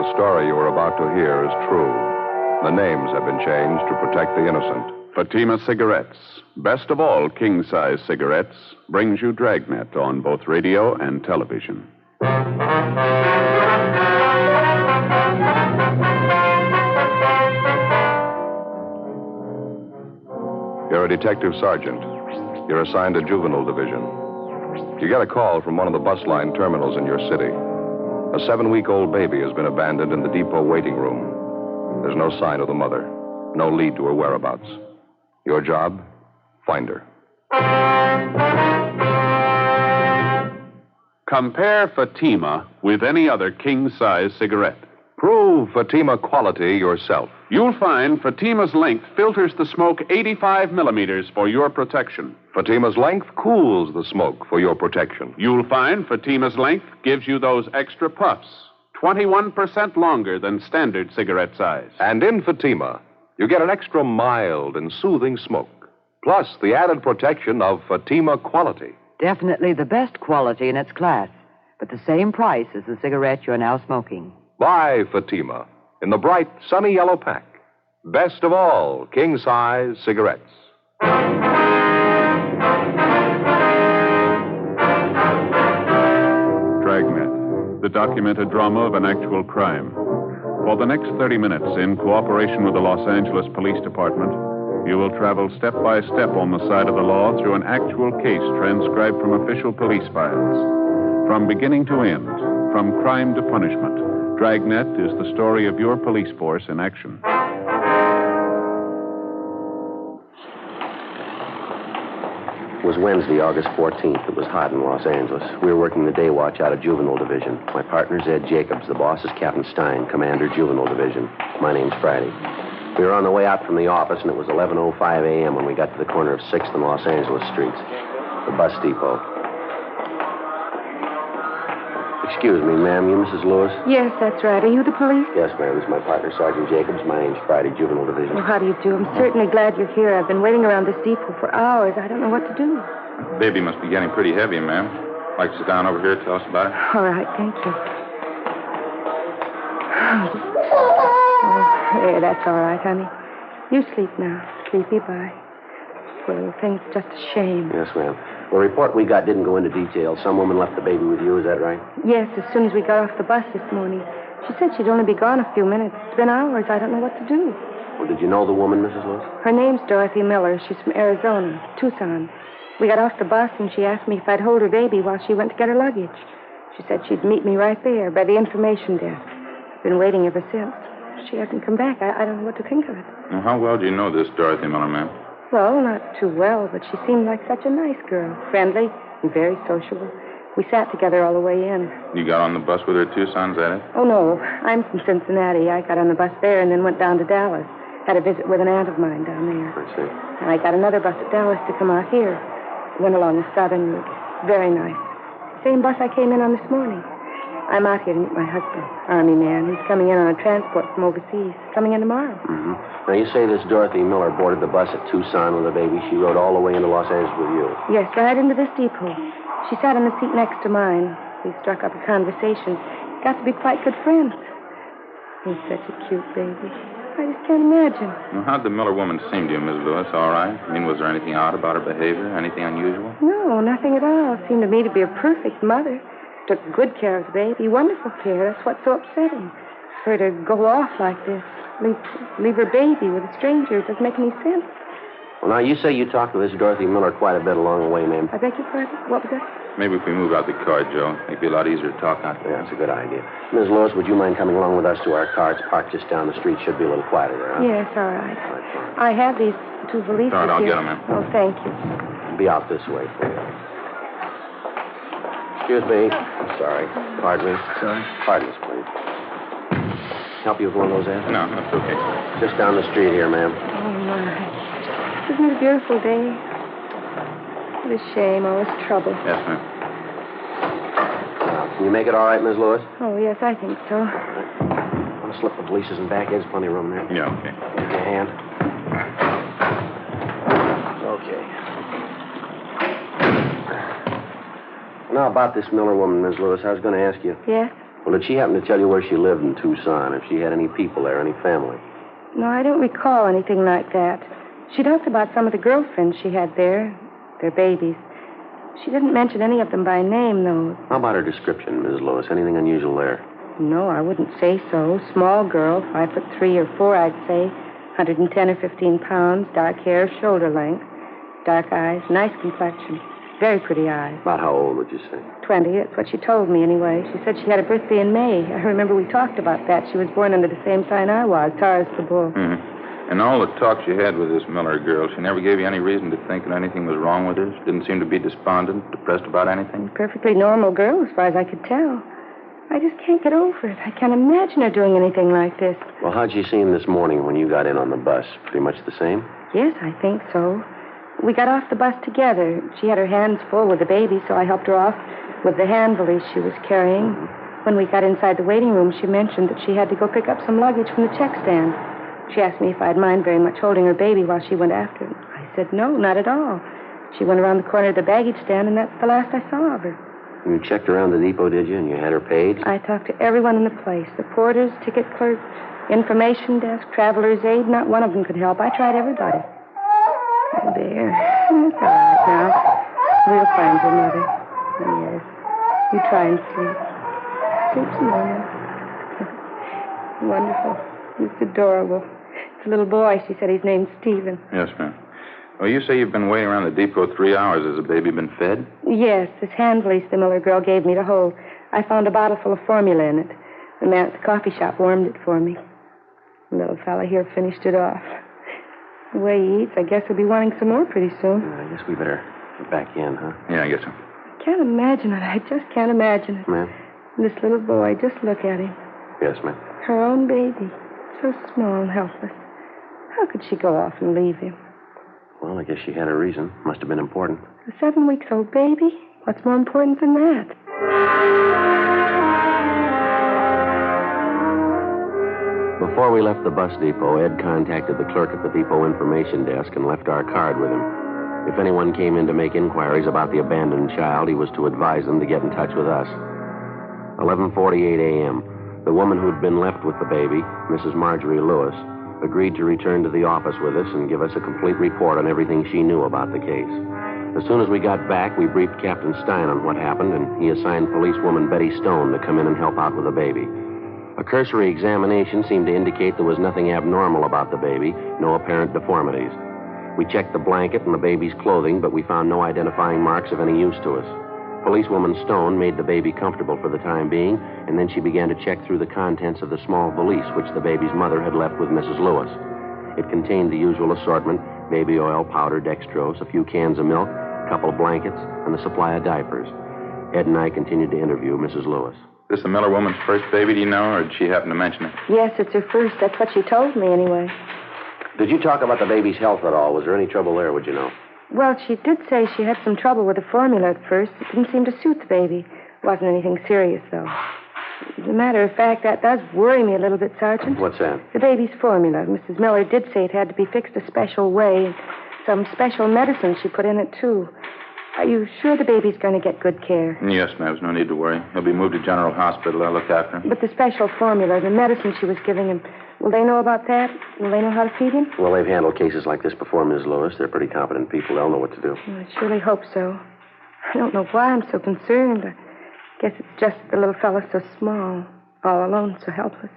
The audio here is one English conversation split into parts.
the story you are about to hear is true. The names have been changed to protect the innocent. Fatima Cigarettes, best of all king-size cigarettes, brings you Dragnet on both radio and television. You're a detective sergeant. You're assigned to juvenile division. You get a call from one of the bus line terminals in your city. A 7-week-old baby has been abandoned in the depot waiting room. There's no sign of the mother, no lead to her whereabouts. Your job? Find her. Compare Fatima with any other king-size cigarette. Prove Fatima quality yourself. You'll find Fatima's length filters the smoke 85 millimeters for your protection. Fatima's length cools the smoke for your protection. You'll find Fatima's length gives you those extra puffs, 21% longer than standard cigarette size. And in Fatima, you get an extra mild and soothing smoke, plus the added protection of Fatima quality. Definitely the best quality in its class, but the same price as the cigarette you're now smoking. Buy Fatima in the bright, sunny yellow pack. Best of all, king-size cigarettes. Dragnet, the documented drama of an actual crime. For the next 30 minutes, in cooperation with the Los Angeles Police Department, you will travel step by step on the side of the law through an actual case transcribed from official police files. From beginning to end, from crime to punishment, Dragnet is the story of your police force in action. It was Wednesday, August 14th. It was hot in Los Angeles. We were working the day watch out of Juvenile Division. My partner's Ed Jacobs. The boss is Captain Stein, Commander, Juvenile Division. My name's Friday. We were on the way out from the office, and it was 11:05 a.m. when we got to the corner of 6th and Los Angeles streets, the bus depot. Excuse me, ma'am. You Mrs. Lewis? Yes, that's right. Are you the police? Yes, ma'am. This is my partner, Sergeant Jacobs. My name's Friday, Juvenile Division. Well, how do you do? I'm certainly glad you're here. I've been waiting around this depot for hours. I don't know what to do. Baby must be getting pretty heavy, ma'am. Like to sit down over here and tell us about it? All right, thank you. Oh, there, that's all right, honey. You sleep now. Sleepy, bye. Poor little thing, it's just a shame. Yes, ma'am. The report we got didn't go into detail. Some woman left the baby with you, is that right? Yes, as soon as we got off the bus this morning. She said she'd only be gone a few minutes. It's been hours. I don't know what to do. Well, did you know the woman, Mrs. Lewis? Her name's Dorothy Miller. She's from Arizona, Tucson. We got off the bus, and she asked me if I'd hold her baby while she went to get her luggage. She said she'd meet me right there by the information desk. I've been waiting ever since. She hasn't come back. I don't know what to think of it. Well, how well do you know this Dorothy Miller, ma'am? Well, not too well, but she seemed like such a nice girl. Friendly and very sociable. We sat together all the way in. You got on the bus with her, Tucson, is that it? Oh, no. I'm from Cincinnati. I got on the bus there and then went down to Dallas. Had a visit with an aunt of mine down there. I see. And I got another bus at Dallas to come out here. Went along the southern route. Very nice. Same bus I came in on this morning. I'm out here to meet my husband, Army man. He's coming in on a transport from overseas. Coming in tomorrow. Mm-hmm. Now, you say this Dorothy Miller boarded the bus at Tucson with the baby. She rode all the way into Los Angeles with you. Yes, right into this depot. She sat in the seat next to mine. We struck up a conversation. Got to be quite good friends. He's such a cute baby. I just can't imagine. Well, how'd the Miller woman seem to you, Miss Lewis? All right? I mean, was there anything odd about her behavior? Anything unusual? No, nothing at all. Seemed to me to be a perfect mother. Took good care of the baby. Wonderful care. That's what's so upsetting. For her to go off like this. Leave her baby with a stranger. It doesn't make any sense. Well, now, you say you talked to this Dorothy Miller quite a bit along the way, ma'am. I beg your pardon? What was that? Maybe if we move out the car, Joe, it'd be a lot easier to talk out there. Yeah, that's a good idea. Ms. Lewis, would you mind coming along with us to our car? It's parked just down the street. Should be a little quieter there, huh? Yes, all right. I have these two valises All right, I'll here. get them, ma'am. Oh, thank you. Be out this way. Excuse me. Sorry. Pardon me. Sorry? Pardon us, please. Help you with one of those, Ed? No, that's okay. Just down the street here, ma'am. Oh, my. Isn't it a beautiful day? What a shame, all this trouble. Yes, ma'am. Can you make it all right, Miss Lewis? Oh, yes, I think so. Want to slip the valises in back? There's plenty of room there. Yeah, okay. Give me a hand. Okay. Now, about this Miller woman, Miss Lewis, I was going to ask you. Yes? Well, did she happen to tell you where she lived in Tucson, if she had any people there, any family? No, I don't recall anything like that. She talked about some of the girlfriends she had there, their babies. She didn't mention any of them by name, though. How about her description, Mrs. Lewis? Anything unusual there? No, I wouldn't say so. Small girl, 5'3" or 4", I'd say. 110 or 15 pounds, dark hair, shoulder length, dark eyes, nice complexion, very pretty eyes. About how old would you say? 20, that's what she told me anyway. She said she had a birthday in May. I remember we talked about that. She was born under the same sign I was, Taurus the Bull. Mm-hmm. And all the talk she had with this Miller girl, she never gave you any reason to think that anything was wrong with her? She didn't seem to be despondent, depressed about anything? Perfectly normal girl, as far as I could tell. I just can't get over it. I can't imagine her doing anything like this. Well, how'd you see him this morning when you got in on the bus? Pretty much the same? Yes, I think so. We got off the bus together. She had her hands full with the baby, so I helped her off with the hand valise she was carrying. Mm-hmm. When we got inside the waiting room, she mentioned that she had to go pick up some luggage from the check stand. She asked me if I'd mind very much holding her baby while she went after him. I said no, not at all. She went around the corner of the baggage stand, and that's the last I saw of her. You checked around the depot, did you? And you had her paid? I talked to everyone in the place. The porters, ticket clerks, information desk, traveler's aid. Not one of them could help. I tried everybody. Oh, there. It's all right now. We'll find your mother. Yes. You try and sleep. Sleep some more now. Wonderful. It's adorable. It's a little boy. She said his name's Stephen. Yes, ma'am. Well, you say you've been waiting around the depot 3 hours. Has the baby been fed? Yes, this hand valise the Miller girl gave me to hold. I found a bottle full of formula in it. The man at the coffee shop warmed it for me. The little fella here finished it off. The way he eats, I guess he'll be wanting some more pretty soon. I guess we better get back in, huh? Yeah, I guess so. I can't imagine it. I just can't imagine it. Ma'am? This little boy, just look at him. Yes, ma'am. Her own baby. So small and helpless. How could she go off and leave him? Well, I guess she had a reason. Must have been important. A 7-week-old baby? What's more important than that? Before we left the bus depot, Ed contacted the clerk at the depot information desk and left our card with him. If anyone came in to make inquiries about the abandoned child, he was to advise them to get in touch with us. 11:48 a.m. The woman who'd been left with the baby, Mrs. Marjorie Lewis, agreed to return to the office with us and give us a complete report on everything she knew about the case. As soon as we got back, we briefed Captain Stein on what happened, and he assigned policewoman Betty Stone to come in and help out with the baby. A cursory examination seemed to indicate there was nothing abnormal about the baby, no apparent deformities. We checked the blanket and the baby's clothing, but we found no identifying marks of any use to us. Policewoman Stone made the baby comfortable for the time being, and then she began to check through the contents of the small valise which the baby's mother had left with Mrs. Lewis. It contained the usual assortment: baby oil, powder, dextrose, a few cans of milk, a couple of blankets, and a supply of diapers. Ed and I continued to interview Mrs. Lewis. Is this the Miller woman's first baby, do you know, or did she happen to mention it? Yes, it's her first. That's what she told me, anyway. Did you talk about the baby's health at all? Was there any trouble there, would you know? Well, she did say she had some trouble with the formula at first. It didn't seem to suit the baby. It wasn't anything serious, though. As a matter of fact, that does worry me a little bit, Sergeant. What's that? The baby's formula. Mrs. Miller did say it had to be fixed a special way. Some special medicine she put in it, too. Are you sure the baby's going to get good care? Yes, ma'am. There's no need to worry. He'll be moved to General Hospital. I'll look after him. But the special formula, the medicine she was giving him, will they know about that? Will they know how to feed him? Well, they've handled cases like this before, Ms. Lewis. They're pretty competent people. They'll know what to do. Well, I surely hope so. I don't know why I'm so concerned. I guess it's just that the little fellow's so small, all alone, so helpless.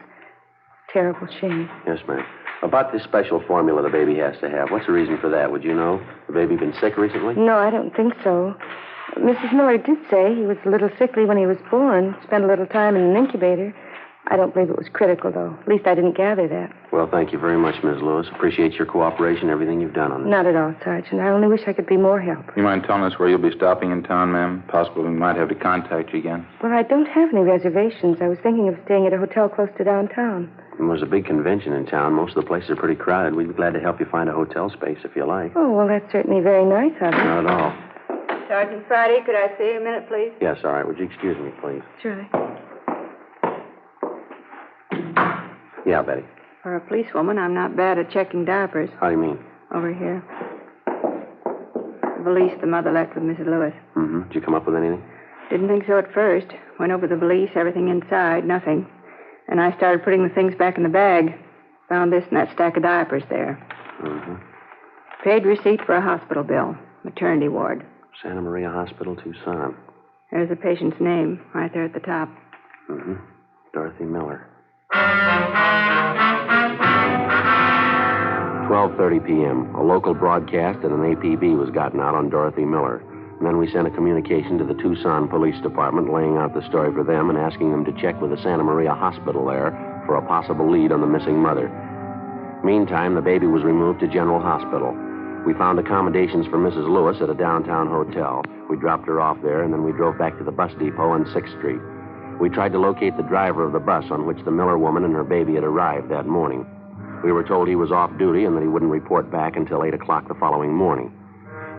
Terrible shame. Yes, ma'am. About this special formula the baby has to have, what's the reason for that? Would you know? The baby been sick recently? No, I don't think so. Mrs. Miller did say he was a little sickly when he was born, spent a little time in an incubator. I don't believe it was critical, though. At least I didn't gather that. Well, thank you very much, Ms. Lewis. Appreciate your cooperation, everything you've done on this. Not at all, Sergeant. I only wish I could be more help. You mind telling us where you'll be stopping in town, ma'am? Possible we might have to contact you again. Well, I don't have any reservations. I was thinking of staying at a hotel close to downtown. There's a big convention in town. Most of the places are pretty crowded. We'd be glad to help you find a hotel space if you like. Oh, well, that's certainly very nice of you. Not at all. Sergeant Friday, could I see you a minute, please? Yes, all right. Would you excuse me, please? Surely. Yeah, Betty. For a policewoman, I'm not bad at checking diapers. How do you mean? Over here. The valise the mother left with Mrs. Lewis. Mm-hmm. Did you come up with anything? Didn't think so at first. Went over the valise, everything inside, nothing. And I started putting the things back in the bag. Found this in that stack of diapers there. Mm-hmm. Paid receipt for a hospital bill. Maternity ward. Santa Maria Hospital, Tucson. There's the patient's name right there at the top. Mm-hmm. Dorothy Miller. 12:30 p.m. A local broadcast and an APB was gotten out on Dorothy Miller. And then we sent a communication to the Tucson Police Department laying out the story for them and asking them to check with the Santa Maria Hospital there for a possible lead on the missing mother. Meantime, the baby was removed to General Hospital. We found accommodations for Mrs. Lewis at a downtown hotel. We dropped her off there, and then we drove back to the bus depot on 6th Street. We tried to locate the driver of the bus on which the Miller woman and her baby had arrived that morning. We were told he was off duty and that he wouldn't report back until 8 o'clock the following morning.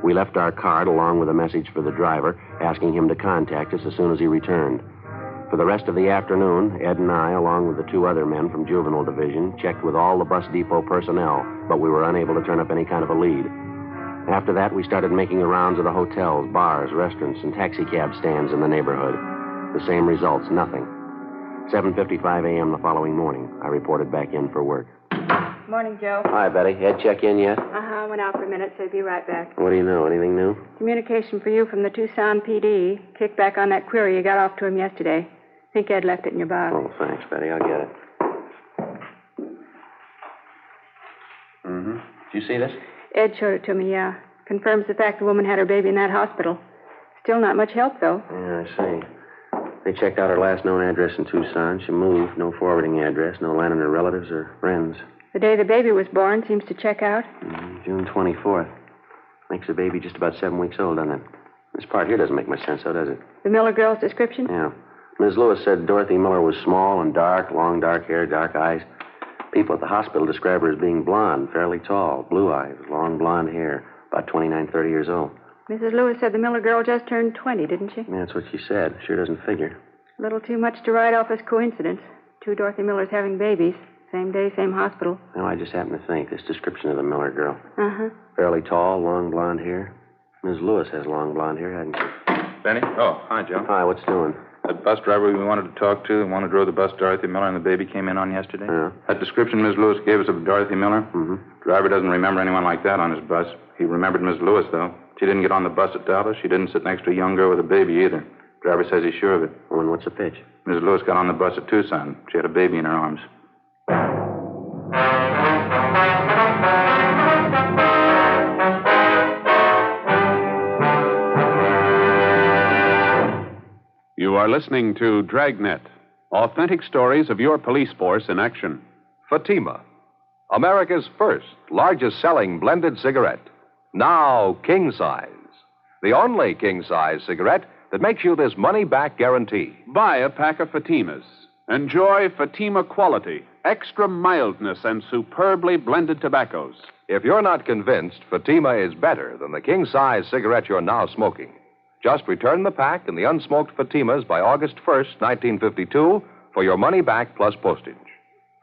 We left our card along with a message for the driver, asking him to contact us as soon as he returned. For the rest of the afternoon, Ed and I, along with the 2 other men from Juvenile Division, checked with all the bus depot personnel, but we were unable to turn up any kind of a lead. After that, we started making the rounds of the hotels, bars, restaurants, and taxicab stands in the neighborhood. The same results, nothing. 7:55 a.m. the following morning, I reported back in for work. Morning, Joe. Hi, Betty. Ed check in yet? Uh-huh. Went out for a minute, so he'll be right back. What do you know? Anything new? Communication for you from the Tucson PD. Kicked back on that query you got off to him yesterday. Think Ed left it in your box. Oh, thanks, Betty. I'll get it. Mm-hmm. Did you see this? Ed showed it to me, yeah. Confirms the fact the woman had her baby in that hospital. Still not much help, though. Yeah, I see. They checked out her last known address in Tucson. She moved. No forwarding address. No line on her relatives or friends. The day the baby was born seems to check out. June 24th. Makes the baby just about 7 weeks old, doesn't it? This part here doesn't make much sense, though, does it? The Miller girl's description? Yeah. Ms. Lewis said Dorothy Miller was small and dark, long dark hair, dark eyes. People at the hospital describe her as being blonde, fairly tall, blue eyes, long blonde hair, about 29, 30 years old. Mrs. Lewis said the Miller girl just turned 20, didn't she? Yeah, that's what she said. Sure doesn't figure. A little too much to write off as coincidence. 2 Dorothy Millers having babies. Same day, same hospital. No, I just happen to think this description of the Miller girl. Uh-huh. Fairly tall, long blonde hair. Ms. Lewis has long blonde hair, hasn't she? Benny? Oh, hi, Joe. Hi, what's doing? That bus driver we wanted to talk to, the one who drove the bus Dorothy Miller and the baby came in on yesterday? Yeah. That description Ms. Lewis gave us of Dorothy Miller? Mm-hmm. Driver doesn't remember anyone like that on his bus. He remembered Ms. Lewis, though. She didn't get on the bus at Dallas. She didn't sit next to a young girl with a baby either. Driver says he's sure of it. Well, and what's the pitch? Ms. Lewis got on the bus at Tucson. She had a baby in her arms. You are listening to Dragnet, authentic stories of your police force in action. Fatima, America's first, largest selling blended cigarette. Now king size. The only king size cigarette that makes you this money-back guarantee. Buy a pack of Fatimas. Enjoy Fatima quality, extra mildness, and superbly blended tobaccos. If you're not convinced Fatima is better than the king size cigarette you're now smoking, just return the pack and the unsmoked Fatimas by August 1st, 1952, for your money back plus postage.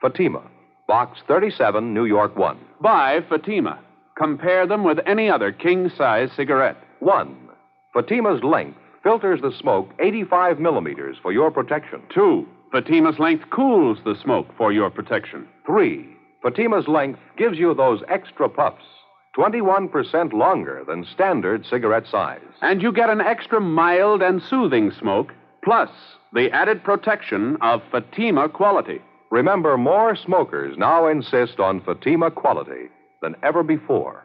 Fatima, Box 37, New York 1. Buy Fatima. Compare them with any other king-size cigarette. 1. Fatima's length filters the smoke 85 millimeters for your protection. 2. Fatima's length cools the smoke for your protection. 3. Fatima's length gives you those extra puffs, 21% longer than standard cigarette size. And you get an extra mild and soothing smoke, plus the added protection of Fatima quality. Remember, more smokers now insist on Fatima quality than ever before.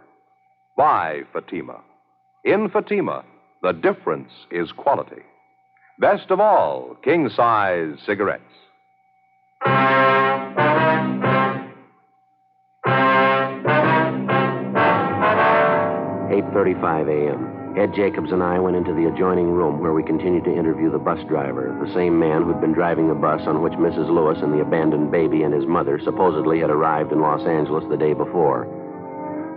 Buy Fatima. In Fatima, the difference is quality. Best of all, king-size cigarettes. 8:35 a.m. Ed Jacobs and I went into the adjoining room where we continued to interview the bus driver, the same man who'd been driving the bus on which Mrs. Lewis and the abandoned baby and his mother supposedly had arrived in Los Angeles the day before.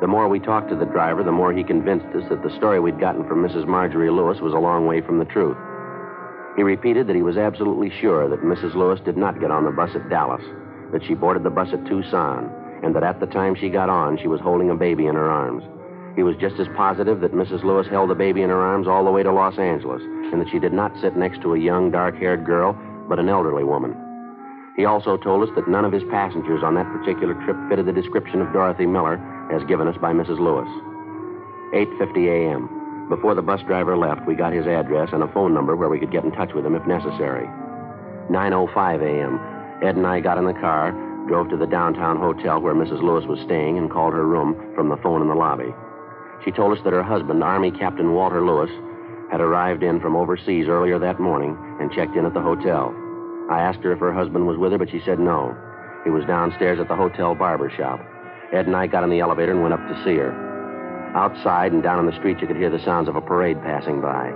The more we talked to the driver, the more he convinced us that the story we'd gotten from Mrs. Marjorie Lewis was a long way from the truth. He repeated that he was absolutely sure that Mrs. Lewis did not get on the bus at Dallas, that she boarded the bus at Tucson, and that at the time she got on, she was holding a baby in her arms. He was just as positive that Mrs. Lewis held the baby in her arms all the way to Los Angeles, and that she did not sit next to a young, dark-haired girl, but an elderly woman. He also told us that none of his passengers on that particular trip fitted the description of Dorothy Miller as given us by Mrs. Lewis. 8:50 a.m. Before the bus driver left, we got his address and a phone number where we could get in touch with him if necessary. 9:05 a.m. Ed and I got in the car, drove to the downtown hotel where Mrs. Lewis was staying, and called her room from the phone in the lobby. She told us that her husband, Army Captain Walter Lewis, had arrived in from overseas earlier that morning and checked in at the hotel. I asked her if her husband was with her, but she said no. He was downstairs at the hotel barber shop. Ed and I got in the elevator and went up to see her. Outside and down in the street, you could hear the sounds of a parade passing by.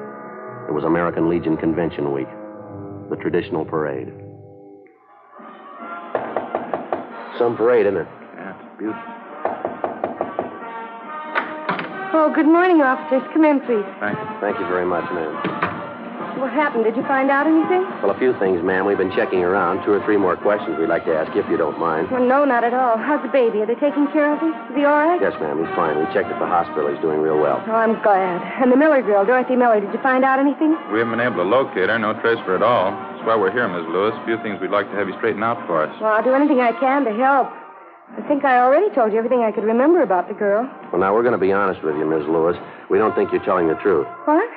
It was American Legion Convention Week, the traditional parade. Some parade, isn't it? Yeah, it's beautiful. Oh, good morning, officers. Come in, please. Thank you. Thank you very much, ma'am. What happened? Did you find out anything? Well, a few things, ma'am. We've been checking around. 2 or 3 more questions we'd like to ask you, if you don't mind. Well, no, not at all. How's the baby? Are they taking care of him? Is he all right? Yes, ma'am. He's fine. We checked at the hospital. He's doing real well. Oh, I'm glad. And the Miller girl, Dorothy Miller, did you find out anything? We haven't been able to locate her. No trace of her at all. That's why we're here, Miss Lewis. A few things we'd like to have you straighten out for us. Well, I'll do anything I can to help. I think I already told you everything I could remember about the girl. Well, now, we're going to be honest with you, Miss Lewis. We don't think you're telling the truth. What?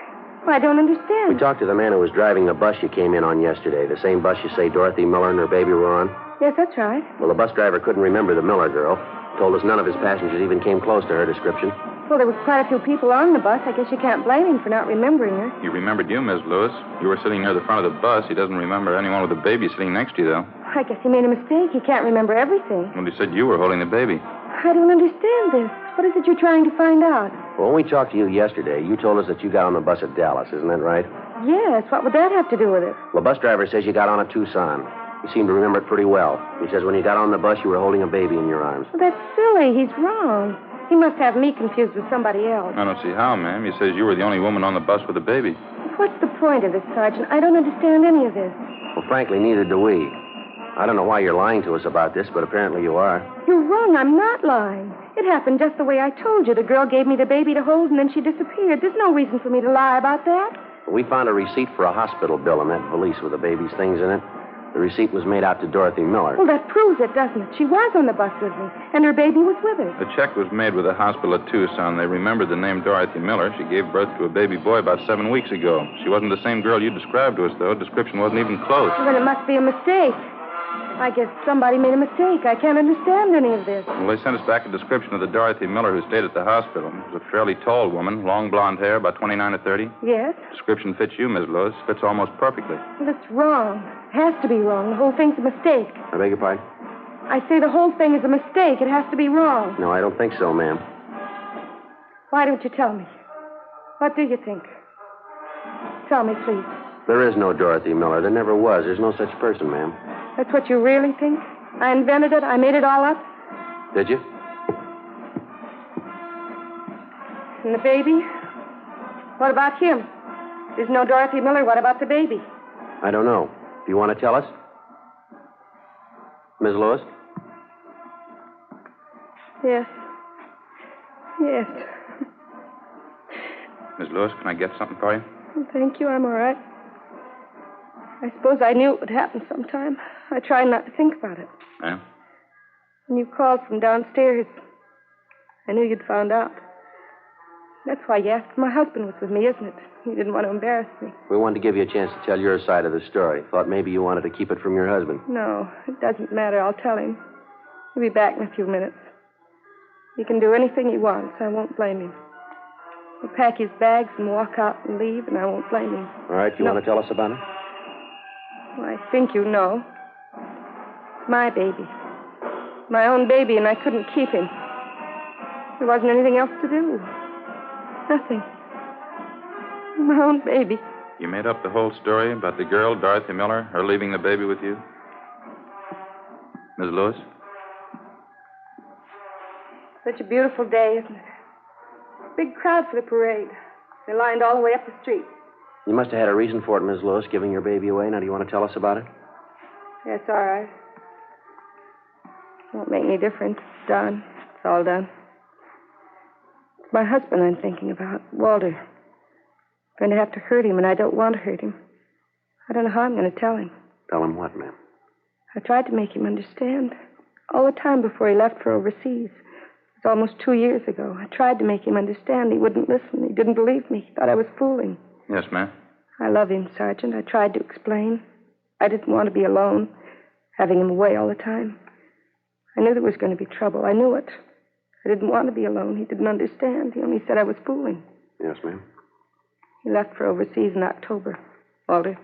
Well, I don't understand. We talked to the man who was driving the bus you came in on yesterday, the same bus you say Dorothy Miller and her baby were on. Yes, that's right. Well, the bus driver couldn't remember the Miller girl. Told us none of his passengers even came close to her description. Well, there was quite a few people on the bus. I guess you can't blame him for not remembering her. He remembered you, Miss Lewis. You were sitting near the front of the bus. He doesn't remember anyone with a baby sitting next to you, though. I guess he made a mistake. He can't remember everything. Well, he said you were holding the baby. I don't understand this. What is it you're trying to find out? Well, when we talked to you yesterday, you told us that you got on the bus at Dallas. Isn't that right? Yes, what would that have to do with it? Well, the bus driver says you got on at Tucson. You seem to remember it pretty well. He says when you got on the bus, you were holding a baby in your arms. Well, that's silly. He's wrong. He must have me confused with somebody else. I don't see how, ma'am. He says you were the only woman on the bus with a baby. What's the point of this, Sergeant? I don't understand any of this. Well, frankly, neither do we. I don't know why you're lying to us about this, but apparently you are. You're wrong. I'm not lying. It happened just the way I told you. The girl gave me the baby to hold, and then she disappeared. There's no reason for me to lie about that. We found a receipt for a hospital bill in that valise with the baby's things in it. The receipt was made out to Dorothy Miller. Well, that proves it, doesn't it? She was on the bus with me, and her baby was with her. The check was made with the hospital at Tucson. They remembered the name Dorothy Miller. She gave birth to a baby boy about 7 weeks ago. She wasn't the same girl you described to us, though. Description wasn't even close. Well, then it must be a mistake. I guess somebody made a mistake. I can't understand any of this. Well, they sent us back a description of the Dorothy Miller who stayed at the hospital. She was a fairly tall woman, long blonde hair, about 29 or 30. Yes? Description fits you, Miss Lewis. Fits almost perfectly. Well, it's wrong. It has to be wrong. The whole thing's a mistake. I beg your pardon? I say the whole thing is a mistake. It has to be wrong. No, I don't think so, ma'am. Why don't you tell me? What do you think? Tell me, please. There is no Dorothy Miller. There never was. There's no such person, ma'am. That's what you really think? I invented it? I made it all up? Did you? And the baby? What about him? There's no Dorothy Miller. What about the baby? I don't know. Do you want to tell us? Ms. Lewis? Yes. Yes. Miss Lewis, can I get something for you? Thank you. I'm all right. I suppose I knew it would happen sometime. I tried not to think about it. Yeah? When you called from downstairs, I knew you'd found out. That's why you asked if my husband was with me, isn't it? You didn't want to embarrass me. We wanted to give you a chance to tell your side of the story. Thought maybe you wanted to keep it from your husband. No, it doesn't matter. I'll tell him. He'll be back in a few minutes. He can do anything he wants. I won't blame him. He'll pack his bags and walk out and leave, and I won't blame him. All right, you want to tell us about it? Well, I think you know. It's my baby. My own baby, and I couldn't keep him. There wasn't anything else to do. Nothing. My own baby. You made up the whole story about the girl, Dorothy Miller, her leaving the baby with you? Miss Lewis? Such a beautiful day, isn't it? Big crowd for the parade. They lined all the way up the street. You must have had a reason for it, Ms. Lewis, giving your baby away. Now, do you want to tell us about it? Yes, all right. Won't make any difference. It's done. It's all done. My husband I'm thinking about, Walter. I'm going to have to hurt him, and I don't want to hurt him. I don't know how I'm going to tell him. Tell him what, ma'am? I tried to make him understand. All the time before he left for overseas. It was almost 2 years ago. I tried to make him understand. He wouldn't listen. He didn't believe me. He thought I was fooling. Yes, ma'am. I love him, Sergeant. I tried to explain. I didn't want to be alone, having him away all the time. I knew there was going to be trouble. I knew it. I didn't want to be alone. He didn't understand. He only said I was fooling. Yes, ma'am. He left for overseas in October, Walter,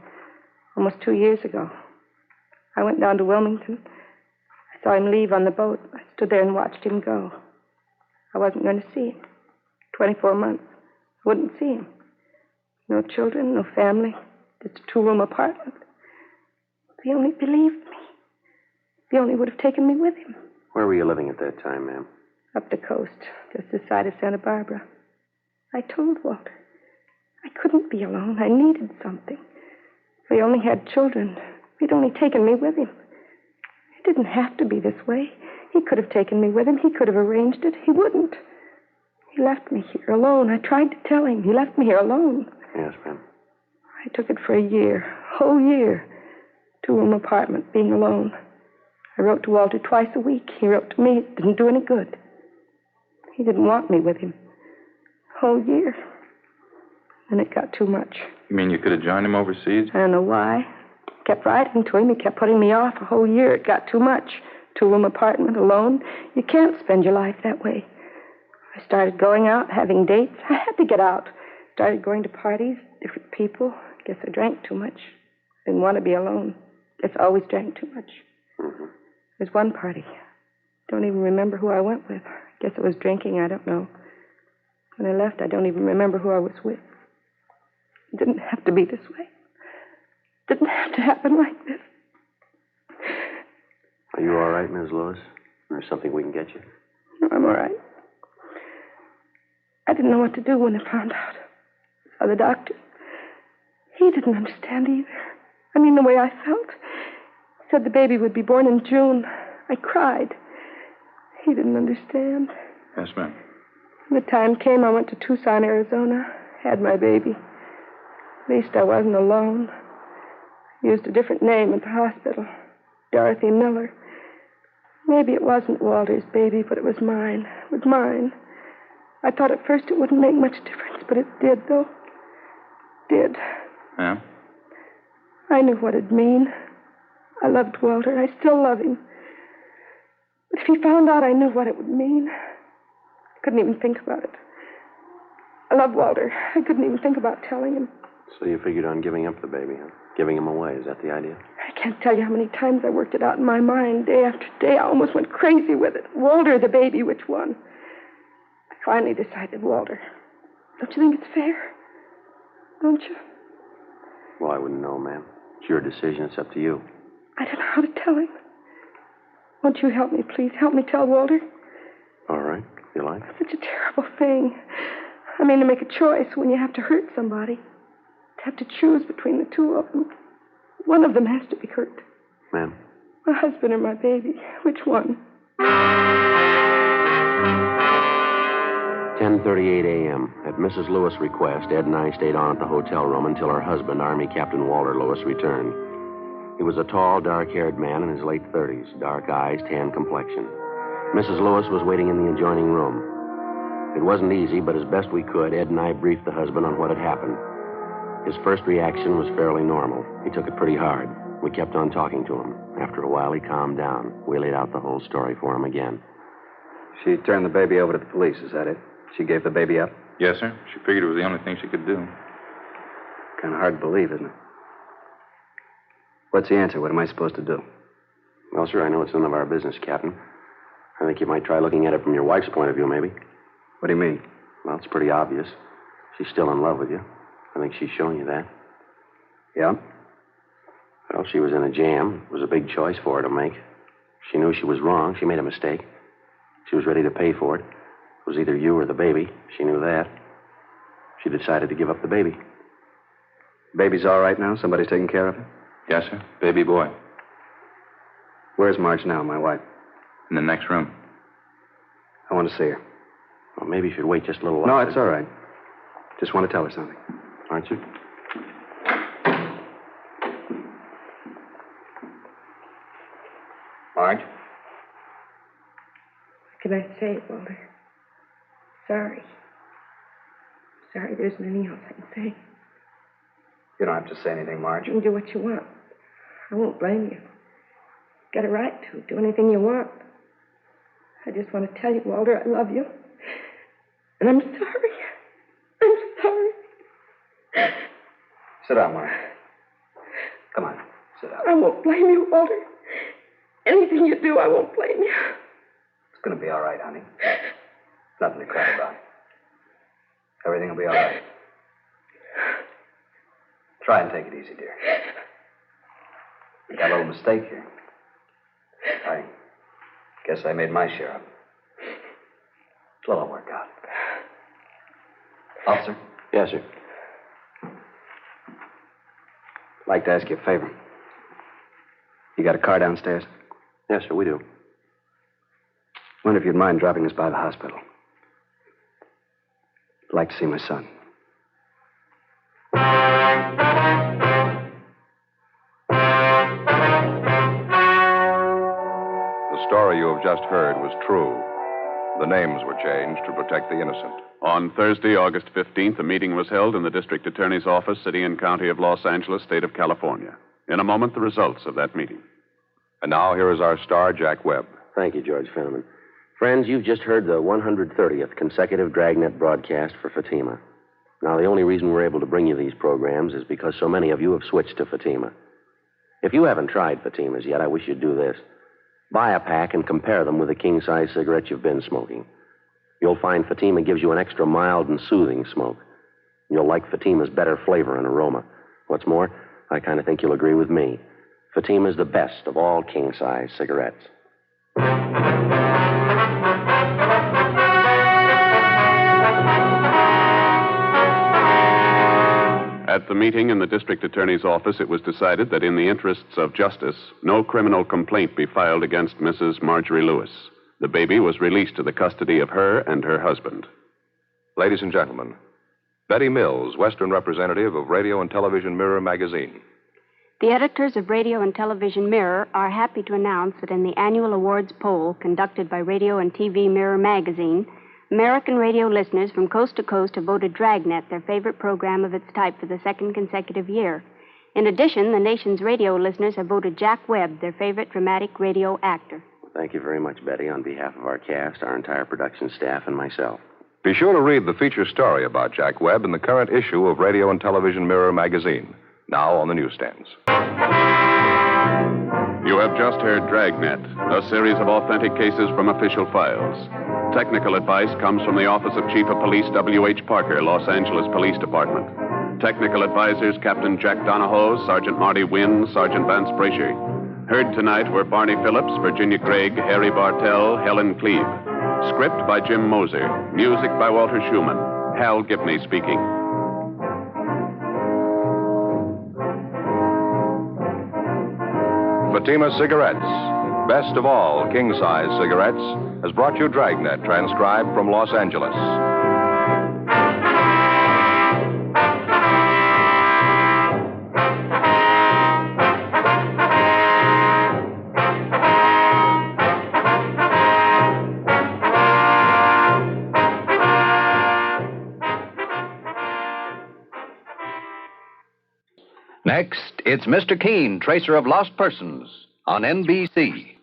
almost 2 years ago. I went down to Wilmington. I saw him leave on the boat. I stood there and watched him go. I wasn't going to see him. 24 months. I wouldn't see him. No children, no family, just a 2-room apartment. If he only believed me. If he only would have taken me with him. Where were you living at that time, ma'am? Up the coast, just this side of Santa Barbara. I told Walter I couldn't be alone. I needed something. If he only had children, if he'd only taken me with him. It didn't have to be this way. He could have taken me with him. He could have arranged it. He wouldn't. He left me here alone. I tried to tell him. He left me here alone. Yes, ma'am. I took it for a year, a whole year. 2-room apartment, being alone. I wrote to Walter twice a week. He wrote to me. It didn't do any good. He didn't want me with him. A whole year. And it got too much. You mean you could have joined him overseas? I don't know why. Kept writing to him. He kept putting me off a whole year. It got too much. 2-room apartment, alone. You can't spend your life that way. I started going out, having dates. I had to get out. Started going to parties, different people. Guess I drank too much. Didn't want to be alone. Guess I always drank too much. Mm-hmm. There's one party. Don't even remember who I went with. Guess it was drinking. I don't know. When I left, I don't even remember who I was with. It didn't have to be this way. It didn't have to happen like this. Are you all right, Ms. Lewis? There's something we can get you? No, I'm all right. I didn't know what to do when I found out. I saw the doctor. He didn't understand either. I mean, the way I felt. He said the baby would be born in June. I cried. He didn't understand. Yes, ma'am. When the time came, I went to Tucson, Arizona. Had my baby. At least I wasn't alone. I used a different name at the hospital. Dorothy Miller. Maybe it wasn't Walter's baby, but it was mine. It was mine. I thought at first it wouldn't make much difference, but it did, though. It did. Yeah? I knew what it'd mean. I loved Walter. I still love him. But if he found out I knew what it would mean, I couldn't even think about it. I love Walter. I couldn't even think about telling him. So you figured on giving up the baby, huh? Giving him away, is that the idea? I can't tell you how many times I worked it out in my mind, day after day. I almost went crazy with it. Walter or the baby, which one? I finally decided Walter. Don't you think it's fair? Don't you? Well, I wouldn't know, ma'am. It's your decision. It's up to you. I don't know how to tell him. Won't you help me, please? Help me tell Walter. All right, if you like. It's such a terrible thing. I mean, to make a choice when you have to hurt somebody. To have to choose between the two of them. One of them has to be hurt. Ma'am? My husband or my baby. Which one? 10:38 a.m. At Mrs. Lewis' request, Ed and I stayed on at the hotel room until her husband, Army Captain Walter Lewis, returned. He was a tall, dark-haired man in his late 30s, dark eyes, tan complexion. Mrs. Lewis was waiting in the adjoining room. It wasn't easy, but as best we could, Ed and I briefed the husband on what had happened. His first reaction was fairly normal. He took it pretty hard. We kept on talking to him. After a while, he calmed down. We laid out the whole story for him again. She turned the baby over to the police, is that it? She gave the baby up? Yes, sir. She figured it was the only thing she could do. Kind of hard to believe, isn't it? What's the answer? What am I supposed to do? Well, sir, I know it's none of our business, Captain. I think you might try looking at it from your wife's point of view, maybe. What do you mean? Well, it's pretty obvious. She's still in love with you. I think she's shown you that. Yeah? Well, she was in a jam. It was a big choice for her to make. She knew she was wrong. She made a mistake. She was ready to pay for it. It was either you or the baby. She knew that. She decided to give up the baby. Baby's all right now? Somebody's taking care of her? Yes, sir. Baby boy. Where's Marge now, my wife? In the next room. I want to see her. Well, maybe you should wait just a little No, longer. it's all right. Just want to tell her something. Aren't you? Marge? What can I say, Walter? Sorry. Sorry, there isn't anything else I can say. You don't have to say anything, Marge. You can do what you want. I won't blame you. Got a right to do anything you want. I just want to tell you, Walter, I love you. And I'm sorry. I'm sorry. Sit down, Marge. Come on, sit down. I won't blame you, Walter. Anything you do, I won't blame you. It's going to be all right, honey. Nothing to cry about. Everything will be all right. Try and take it easy, dear. You got a little mistake here. I guess I made my share of it. It'll all work out. Officer? Yes, sir. I'd like to ask you a favor. You got a car downstairs? Yes, sir, we do. Wonder if you'd mind dropping us by the hospital. I'd like to see my son. The story you have just heard was true. The names were changed to protect the innocent. On Thursday, August 15th, a meeting was held in the District Attorney's Office, City and County of Los Angeles, State of California. In a moment, the results of that meeting. And now here is our star, Jack Webb. Thank you, George Fenneman. Friends, you've just heard the 130th consecutive Dragnet broadcast for Fatima. Now, the only reason we're able to bring you these programs is because so many of you have switched to Fatima. If you haven't tried Fatimas yet, I wish you'd do this. Buy a pack and compare them with the king-size cigarette you've been smoking. You'll find Fatima gives you an extra mild and soothing smoke. You'll like Fatima's better flavor and aroma. What's more, I kind of think you'll agree with me. Fatima's the best of all king-size cigarettes. At the meeting in the District Attorney's Office, it was decided that in the interests of justice, no criminal complaint be filed against Mrs. Marjorie Lewis. The baby was released to the custody of her and her husband. Ladies and gentlemen, Betty Mills, Western representative of Radio and Television Mirror magazine. The editors of Radio and Television Mirror are happy to announce that in the annual awards poll conducted by Radio and TV Mirror magazine, American radio listeners from coast to coast have voted Dragnet their favorite program of its type for the second consecutive year. In addition, the nation's radio listeners have voted Jack Webb their favorite dramatic radio actor. Thank you very much, Betty, on behalf of our cast, our entire production staff, and myself. Be sure to read the feature story about Jack Webb in the current issue of Radio and Television Mirror magazine, now on the newsstands. You have just heard Dragnet, a series of authentic cases from official files. Technical advice comes from the Office of Chief of Police W.H. Parker, Los Angeles Police Department. Technical advisors Captain Jack Donahoe, Sergeant Marty Wynn, Sergeant Vance Brasher. Heard tonight were Barney Phillips, Virginia Craig, Harry Bartell, Helen Cleve. Script by Jim Moser. Music by Walter Schumann. Hal Gibney speaking. Fatima Cigarettes, best of all king-size cigarettes, has brought you Dragnet, transcribed from Los Angeles. Next, it's Mr. Keene, Tracer of Lost Persons, on NBC.